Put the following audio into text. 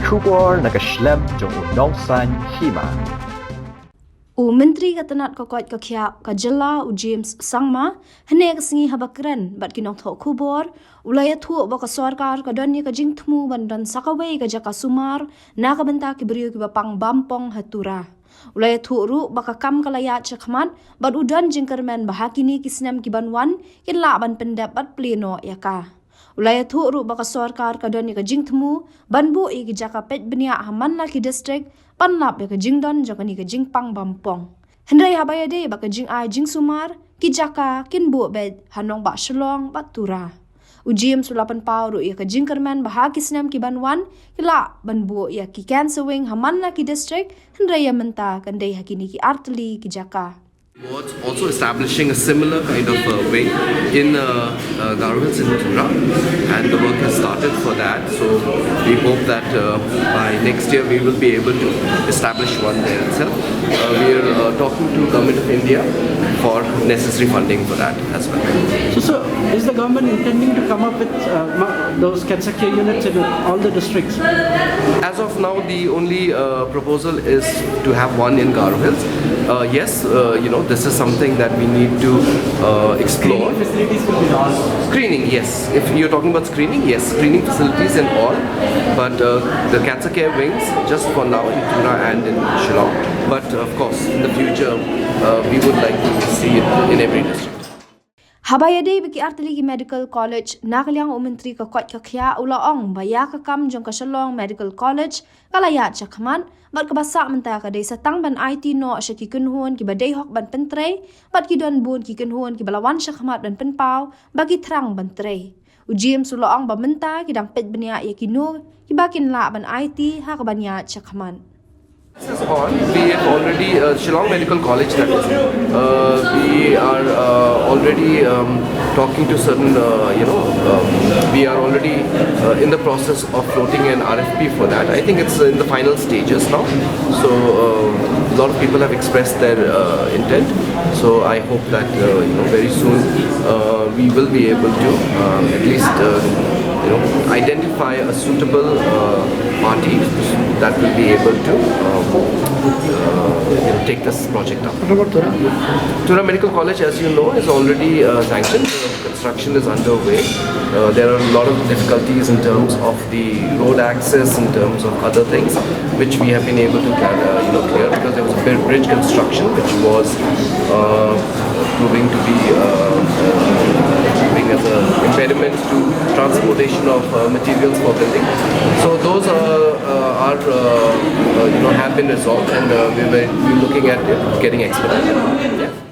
Kubor nakaslem jong unongsan hima. Menteri Katanat Kokot Kakiap Kajala James Sangma Hanek Singi Habakran Bat Kinong Thok Kubor Ulaya Thu Baka Sarkar Kadanya Kajing Tmu Bandan Sakaway Kajaka Sumar Nakabenta Kibriyo Kibapang Bampong Hatura Ulaya Thu Ru Baka Kam Kalayat Chakmat Bat Udan Jingkermen Bahakini Kisnem Kibanwan Kinla Ban Pendap Bat Pleno Yaka Ulaya Thu Ru Baka Sarkar Kadanya Kajing Tmu Banbu Igi Jaka Pet Benia Hamanla Ki District Panlap ya kajing don jaka ni kajing pang bampong. Hendrai habaya de ba kajing ai jing sumar ki jaka kin bu bed hanong ba shlong ba tura. Ujim sulapan pau ru ya kajing kerman ba kisnam ki banwan kila banbu ya ki cancer wing hamanla ki district hendrai ya menta kandai hakini ki artli ki jaka. Boards also establishing a similar kind of wing in Garo Hills in Tura, and the work has started for that. So we hope that by next year we will be able to establish one there itself. We are talking to Government of India for necessary funding for that as well. So is the government intending to come up with those cancer care units in all the districts? As of now, the only proposal is to have one in Garo Hills. Yes, this is something that we need to explore. Screening facilities will be lost. Screening, yes. If you're talking about screening, yes, screening facilities and all. But the cancer care wings, just for now in Tura and in Shillong. But of course, in the future, we would like to see it in every district. Habayade biki artili ki medical college nakaliang menteri ka kwat ka khya ulaong baya ka kam jong ka Shalong medical college kalaya chakman bat ka basa menta ka dei satang ban IT no shaki kunhuan ki badai hok ban pentre bat ki don bun ki kunhuan ki balawan shakmat ban penpau bagi terang ban tre ujim sulaong ba menta ki dang pet benia ya ki no ki bakin la ban IT ha ka banya chakman. This is on. We have already Shillong Medical College. That is, we are already talking to certain. We are already in the process of floating an RFP for that. I think it's in the final stages now. So a lot of people have expressed their intent. So I hope that very soon we will be able to at least identify a suitable party that will be able to take this project up. What about Tura? Tura Medical College, as you know, is already sanctioned. Construction is underway. There are a lot of difficulties in terms of the road access, in terms of other things, which we have been able to clear because there was a bridge construction which was proving to be as an impediment to transportation of materials for building. So those have been resolved, and we're looking at it getting expedited. Yeah.